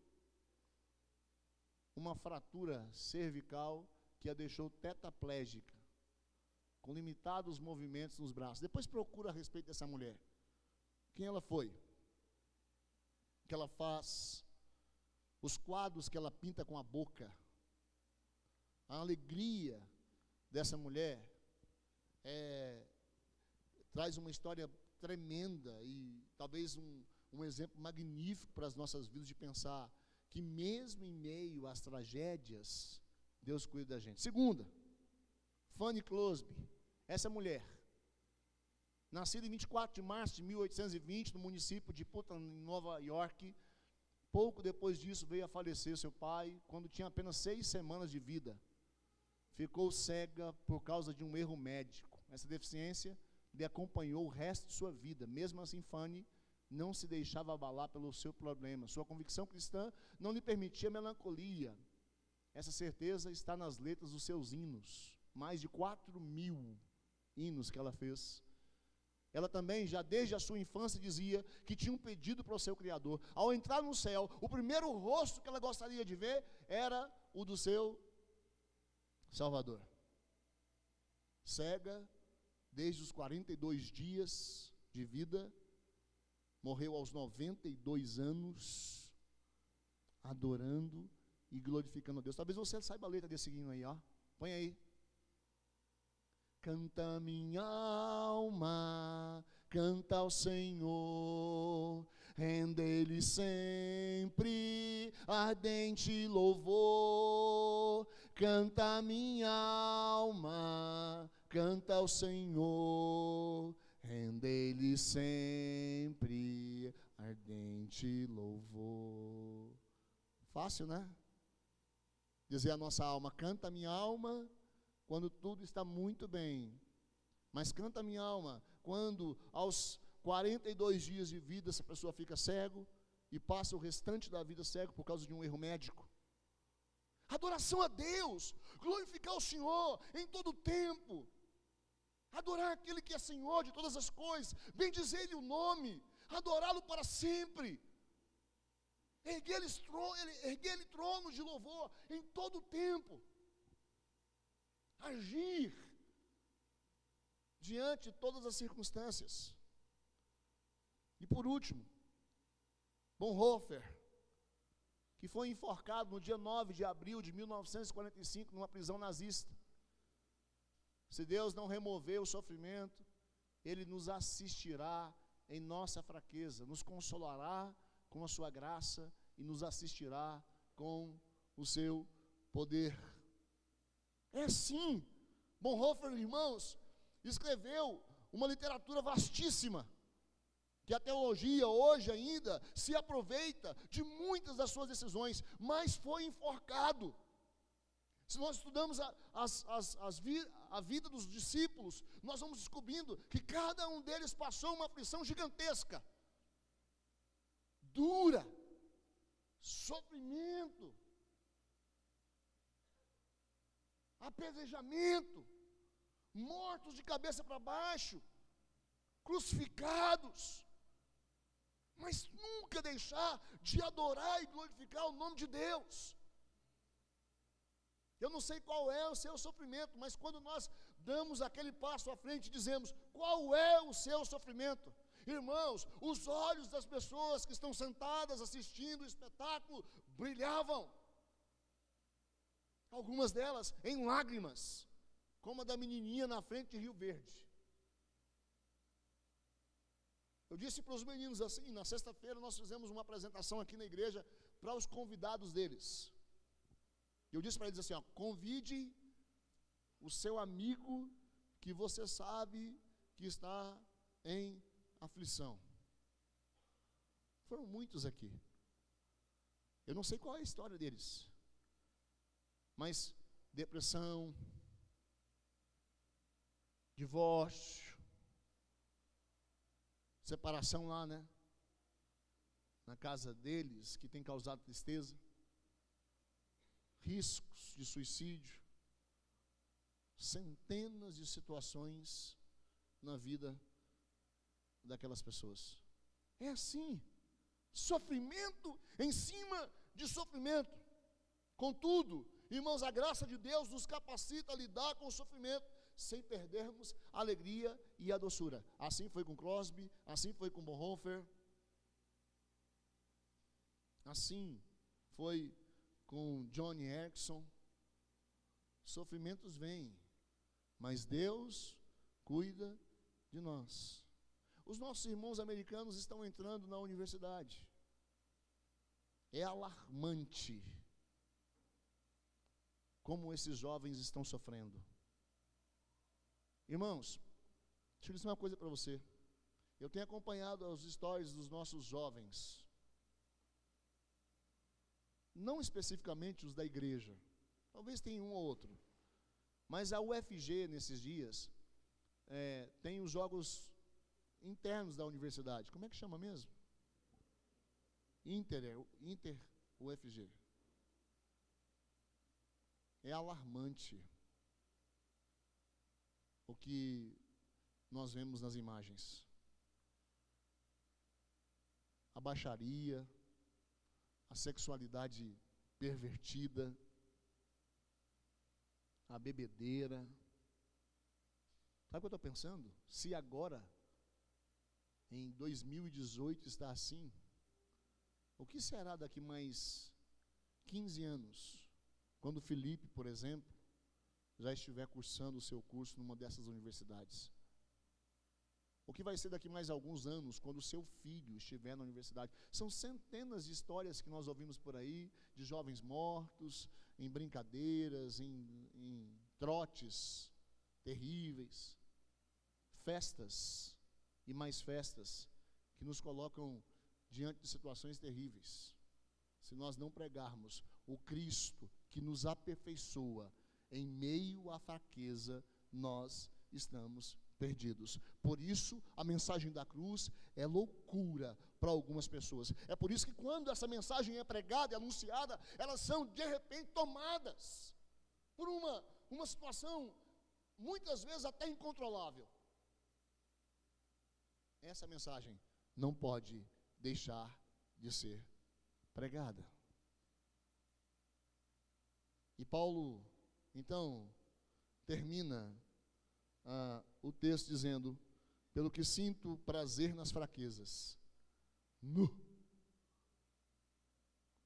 uma fratura cervical que a deixou tetraplégica, com limitados movimentos nos braços. Depois procura a respeito dessa mulher. Quem ela foi? O que ela faz? Os quadros que ela pinta com a boca. A alegria dessa mulher traz uma história tremenda e talvez um exemplo magnífico para as nossas vidas de pensar que mesmo em meio às tragédias, Deus cuida da gente. Segunda, Fanny Crosby, essa mulher, nascida em 24 de março de 1820, no município de Putnam, em Nova York. Pouco depois disso veio a falecer seu pai, quando tinha apenas 6 semanas de vida. Ficou cega por causa de um erro médico. Essa deficiência lhe acompanhou o resto de sua vida. Mesmo assim, Fanny não se deixava abalar pelo seu problema. Sua convicção cristã não lhe permitia melancolia. Essa certeza está nas letras dos seus hinos. Mais de 4.000 hinos que ela fez. Ela também, já desde a sua infância, dizia que tinha um pedido para o seu Criador. Ao entrar no céu, o primeiro rosto que ela gostaria de ver era o do seu Salvador. Cega, desde os 42 dias de vida, morreu aos 92 anos, adorando e glorificando a Deus. Talvez você saiba a letra desse hino aí, ó. Põe aí. Canta minha alma, canta ao Senhor, rende-lhe sempre ardente louvor. Canta minha alma, canta ao Senhor, rende-lhe sempre ardente louvor. Fácil, né? Dizer a nossa alma, canta minha alma, quando tudo está muito bem. Mas canta minha alma quando aos 42 dias de vida essa pessoa fica cego e passa o restante da vida cego por causa de um erro médico. Adoração a Deus, glorificar o Senhor em todo o tempo, adorar aquele que é Senhor de todas as coisas, bendizer-lhe o nome, adorá-lo para sempre, erguer-lhe trono de louvor em todo o tempo, agir diante de todas as circunstâncias. E por último, Bonhoeffer, que foi enforcado no dia 9 de abril de 1945 numa prisão nazista. Se Deus não remover o sofrimento, Ele nos assistirá em nossa fraqueza, nos consolará com a sua graça e nos assistirá com o seu poder. É assim. Bonhoeffer, irmãos, escreveu uma literatura vastíssima, que a teologia hoje ainda se aproveita de muitas das suas decisões, mas foi enforcado. Se nós estudamos a vida dos discípulos, nós vamos descobrindo que cada um deles passou uma aflição gigantesca, dura, sofrimento, apedrejamento, mortos de cabeça para baixo, crucificados, mas nunca deixar de adorar e glorificar o nome de Deus. Eu não sei qual é o seu sofrimento, mas quando nós damos aquele passo à frente e dizemos, qual é o seu sofrimento? Irmãos, os olhos das pessoas que estão sentadas assistindo o espetáculo brilhavam. Algumas delas em lágrimas, como a da menininha na frente de Rio Verde. Eu disse para os meninos assim, na sexta-feira nós fizemos uma apresentação aqui na igreja para os convidados deles. Eu disse para eles assim, ó, convide o seu amigo que você sabe que está em aflição. Foram muitos aqui. Eu não sei qual é a história deles, mas depressão, divórcio, separação lá, né? Na casa deles, que tem causado tristeza, riscos de suicídio, centenas de situações na vida daquelas pessoas. É assim, sofrimento em cima de sofrimento. Contudo, irmãos, a graça de Deus nos capacita a lidar com o sofrimento sem perdermos a alegria e a doçura. Assim foi com Crosby, assim foi com Bonhoeffer, assim foi com Johnny Erickson. Sofrimentos vêm, mas Deus cuida de nós. Os nossos irmãos americanos estão entrando na universidade. É alarmante como esses jovens estão sofrendo. Irmãos, deixa eu dizer uma coisa para você. Eu tenho acompanhado as stories dos nossos jovens, não especificamente os da igreja, talvez tenha um ou outro, mas a UFG nesses dias tem os jogos internos da universidade. Como é que chama mesmo? Inter UFG. É alarmante o que nós vemos nas imagens. A baixaria, a sexualidade pervertida, a bebedeira. Sabe o que eu estou pensando? Se agora, em 2018, está assim, o que será daqui mais 15 anos, quando o Felipe, por exemplo, já estiver cursando o seu curso numa dessas universidades? O que vai ser daqui mais alguns anos, quando o seu filho estiver na universidade? São centenas de histórias que nós ouvimos por aí, de jovens mortos, em brincadeiras, em trotes terríveis, festas e mais festas, que nos colocam diante de situações terríveis. Se nós não pregarmos o Cristo que nos aperfeiçoa em meio à fraqueza, nós estamos perdidos. Por isso, a mensagem da cruz é loucura para algumas pessoas. É por isso que quando essa mensagem é pregada e anunciada, elas são de repente tomadas por uma situação muitas vezes até incontrolável. Essa mensagem não pode deixar de ser pregada. E Paulo, então, termina o texto dizendo: pelo que sinto prazer nas fraquezas.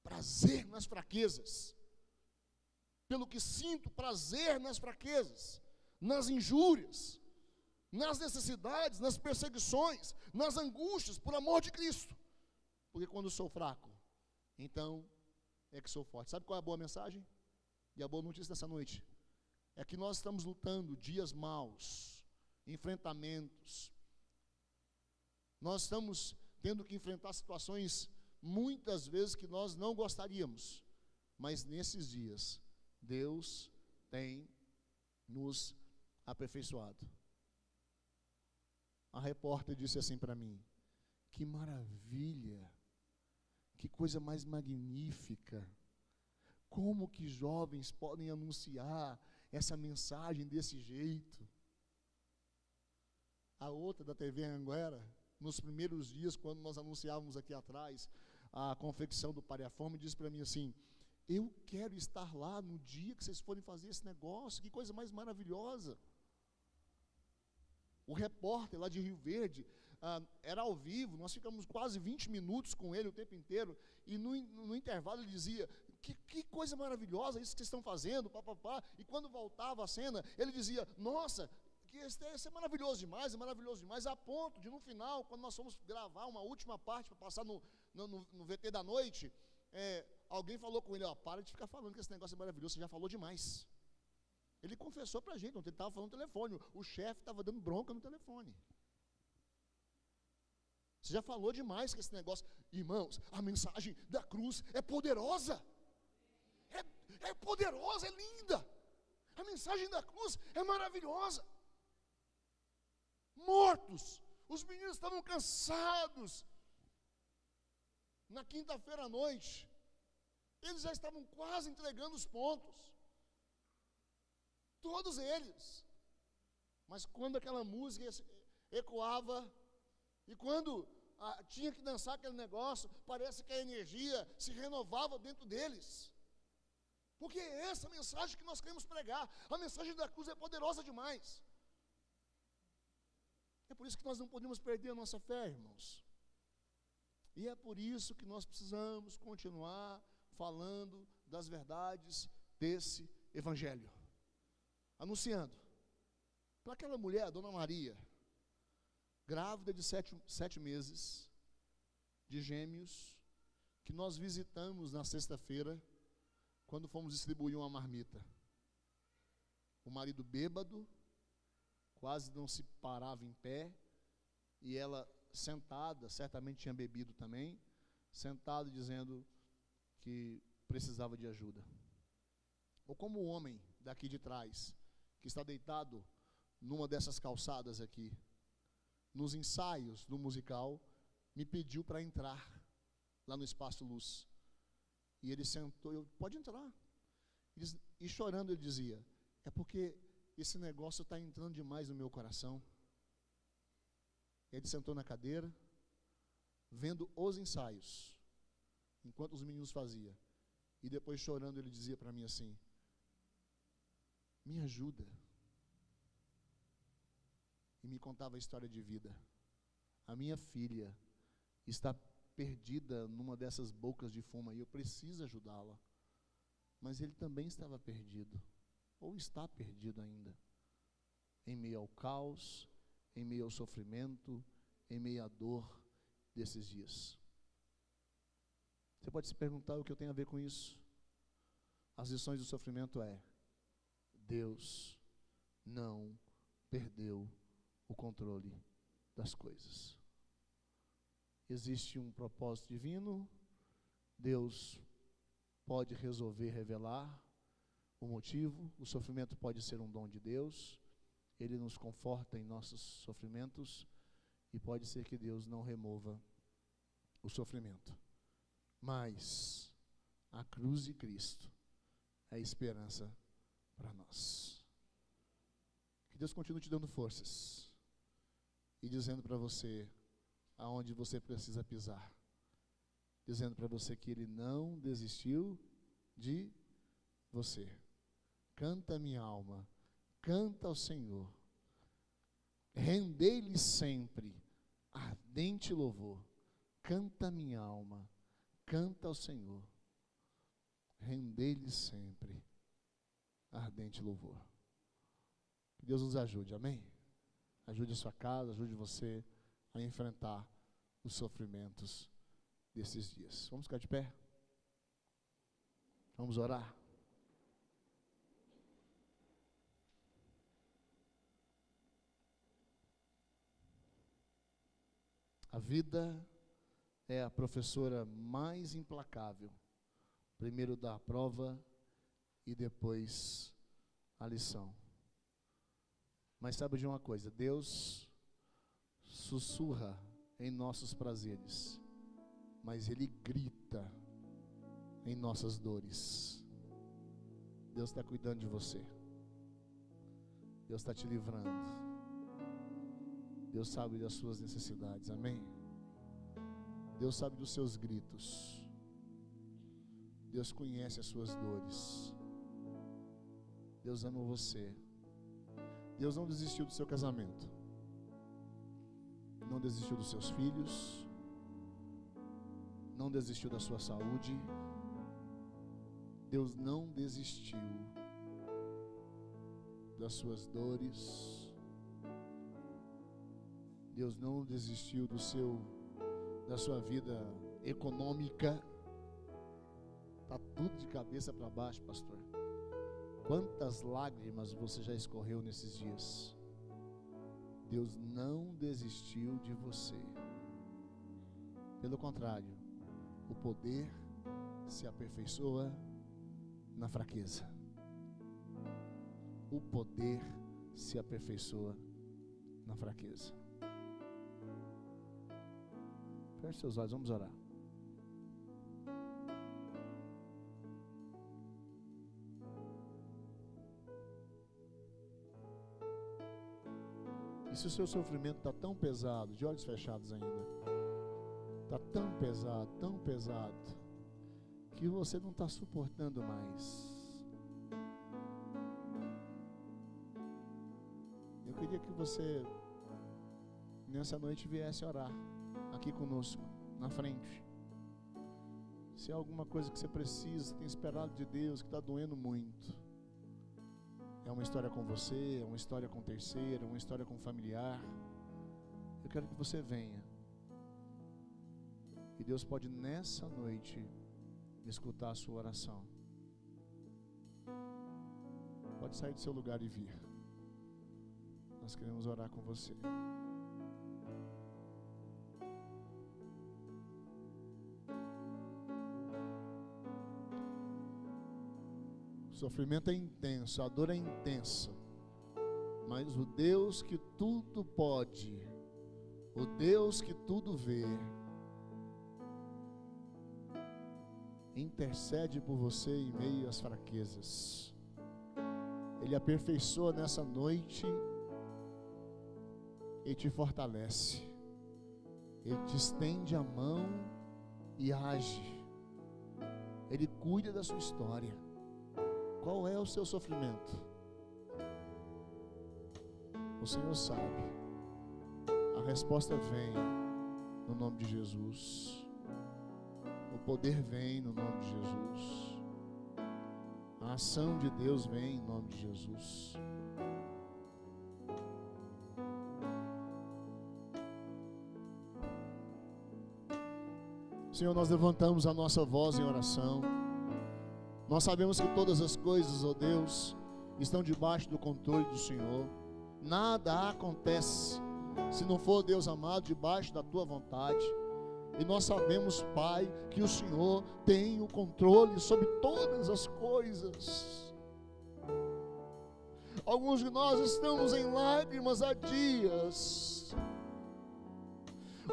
Prazer nas fraquezas. Pelo que sinto prazer nas fraquezas, nas injúrias, nas necessidades, nas perseguições, nas angústias, por amor de Cristo. Porque quando sou fraco, então é que sou forte. Sabe qual é a boa mensagem? E a boa notícia dessa noite é que nós estamos lutando dias maus, enfrentamentos. Nós estamos tendo que enfrentar situações muitas vezes que nós não gostaríamos. Mas nesses dias, Deus tem nos aperfeiçoado. A repórter disse assim para mim: que maravilha, que coisa mais magnífica. Como que jovens podem anunciar essa mensagem desse jeito? A outra da TV Anguera, nos primeiros dias, quando nós anunciávamos aqui atrás a confecção do Pariaforme, disse para mim assim: eu quero estar lá no dia que vocês forem fazer esse negócio, que coisa mais maravilhosa. O repórter lá de Rio Verde, era ao vivo, nós ficamos quase 20 minutos com ele o tempo inteiro, e no intervalo ele dizia: que coisa maravilhosa isso que vocês estão fazendo, papapá. E quando voltava a cena, ele dizia: nossa, que isso é maravilhoso demais, a ponto de no final, quando nós fomos gravar uma última parte para passar no VT da noite, alguém falou com ele: ó, para de ficar falando que esse negócio é maravilhoso, você já falou demais. Ele confessou para a gente, ontem ele estava falando no telefone, o chefe estava dando bronca no telefone. Você já falou demais que esse negócio. Irmãos, a mensagem da cruz é poderosa. É poderosa, é linda. A mensagem da cruz é maravilhosa. Mortos, os meninos estavam cansados. Na quinta-feira à noite, eles já estavam quase entregando os pontos. Todos eles. Mas quando aquela música ecoava, e quando tinha que dançar aquele negócio, parece que a energia se renovava dentro deles. Porque é essa mensagem que nós queremos pregar. A mensagem da cruz é poderosa demais. É por isso que nós não podemos perder a nossa fé, irmãos. E é por isso que nós precisamos continuar falando das verdades desse evangelho. Anunciando. Para aquela mulher, a Dona Maria, grávida de 7 meses, de gêmeos, que nós visitamos na sexta-feira, quando fomos distribuir uma marmita. O marido bêbado, quase não se parava em pé, e ela sentada, certamente tinha bebido também, sentada dizendo que precisava de ajuda. Ou como o homem daqui de trás, que está deitado numa dessas calçadas aqui, nos ensaios do musical, me pediu para entrar lá no Espaço Luz. E ele sentou, pode entrar. E chorando ele dizia, é porque esse negócio está entrando demais no meu coração. Ele sentou na cadeira, vendo os ensaios, enquanto os meninos faziam. E depois chorando ele dizia para mim assim, me ajuda. E me contava a história de vida. A minha filha está perdida numa dessas bocas de fumo e eu preciso ajudá-la. Mas ele também estava perdido, ou está perdido ainda, em meio ao caos, em meio ao sofrimento, em meio à dor desses dias. Você pode se perguntar o que eu tenho a ver com isso? As lições do sofrimento é: Deus não perdeu o controle das coisas. Existe um propósito divino, Deus pode resolver revelar o motivo, o sofrimento pode ser um dom de Deus, Ele nos conforta em nossos sofrimentos, e pode ser que Deus não remova o sofrimento. Mas a cruz de Cristo é a esperança para nós. Que Deus continue te dando forças e dizendo para você aonde você precisa pisar, dizendo para você que Ele não desistiu de você. Canta minha alma, canta ao Senhor, rendei-lhe sempre ardente louvor. Canta minha alma, canta ao Senhor, rendei-lhe sempre ardente louvor. Que Deus nos ajude, amém? Ajude a sua casa, ajude você a enfrentar os sofrimentos desses dias. Vamos ficar de pé? Vamos orar? A vida é a professora mais implacável. Primeiro dá a prova e depois a lição. Mas sabe de uma coisa, Deus sussurra em nossos prazeres, mas Ele grita em nossas dores. Deus está cuidando de você. Deus está te livrando. Deus sabe das suas necessidades, amém? Deus sabe dos seus gritos. Deus conhece as suas dores. Deus ama você. Deus não desistiu do seu casamento. Não desistiu dos seus filhos. Não desistiu da sua saúde. Deus não desistiu das suas dores. Deus não desistiu da sua vida econômica. Está tudo de cabeça para baixo, pastor. Quantas lágrimas você já escorreu nesses dias? Deus não desistiu de você. Pelo contrário, o poder se aperfeiçoa na fraqueza. O poder se aperfeiçoa na fraqueza. Feche seus olhos, vamos orar. E se o seu sofrimento está tão pesado, de olhos fechados ainda, está tão pesado, que você não está suportando mais. Eu queria que você, nessa noite, viesse orar aqui conosco, na frente. Se há alguma coisa que você precisa, tem esperado de Deus, que está doendo muito. É uma história com você, é uma história com terceiro, é uma história com familiar. Eu quero que você venha. E Deus pode nessa noite escutar a sua oração. Pode sair do seu lugar e vir. Nós queremos orar com você. O sofrimento é intenso, a dor é intensa, mas o Deus que tudo pode, o Deus que tudo vê, intercede por você em meio às fraquezas. Ele aperfeiçoa nessa noite e te fortalece. Ele te estende a mão e age. Ele cuida da sua história. Qual é o seu sofrimento? O Senhor sabe. A resposta vem no nome de Jesus. O poder vem no nome de Jesus. A ação de Deus vem em nome de Jesus. Senhor, nós levantamos a nossa voz em oração. Nós sabemos que todas as coisas, ó Deus, estão debaixo do controle do Senhor. Nada acontece se não for, Deus amado, debaixo da tua vontade. E nós sabemos, Pai, que o Senhor tem o controle sobre todas as coisas. Alguns de nós estamos em lágrimas há dias.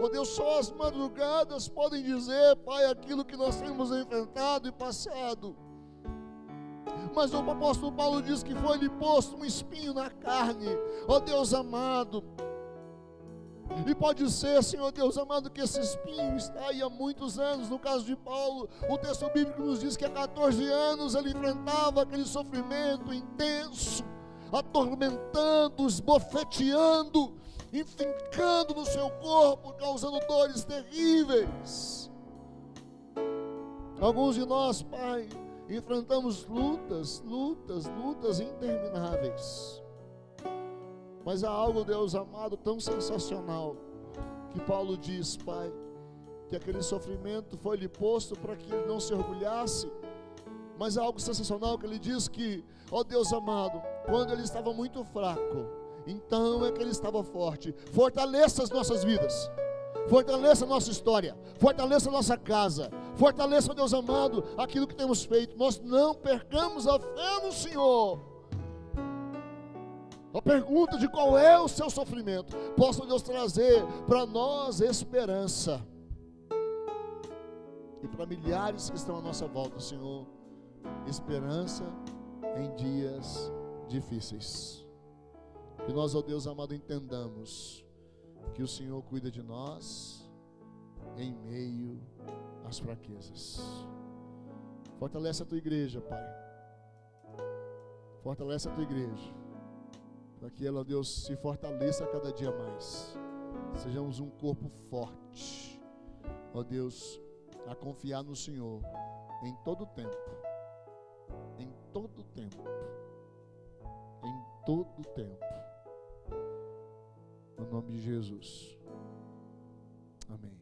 Oh Deus, só as madrugadas podem dizer, Pai, aquilo que nós temos enfrentado e passado. Mas o apóstolo Paulo diz que foi-lhe posto um espinho na carne, ó Deus amado. E pode ser, Senhor Deus amado, que esse espinho está aí há muitos anos. No caso de Paulo, o texto bíblico nos diz que há 14 anos ele enfrentava aquele sofrimento intenso, atormentando, esbofeteando, enfincando no seu corpo, causando dores terríveis. Alguns de nós, Pai, enfrentamos lutas intermináveis. Mas há algo, Deus amado, tão sensacional, que Paulo diz, Pai, que aquele sofrimento foi-lhe posto para que ele não se orgulhasse. Mas há algo sensacional que ele diz que, ó Deus amado, quando ele estava muito fraco, então é que ele estava forte. Fortaleça as nossas vidas, fortaleça a nossa história, fortaleça a nossa casa, fortaleça, Deus amado, aquilo que temos feito. Nós não percamos a fé no Senhor. A pergunta de qual é o seu sofrimento, possa Deus trazer para nós esperança. E para milhares que estão à nossa volta, Senhor, esperança em dias difíceis. Que nós, ó Deus amado, entendamos que o Senhor cuida de nós em meio às fraquezas. Fortalece a tua igreja, Pai. Fortalece a tua igreja, para que ela, ó Deus, se fortaleça a cada dia mais. Sejamos um corpo forte, ó Deus, a confiar no Senhor em todo tempo. Em todo tempo. Em todo tempo. No nome de Jesus. Amém.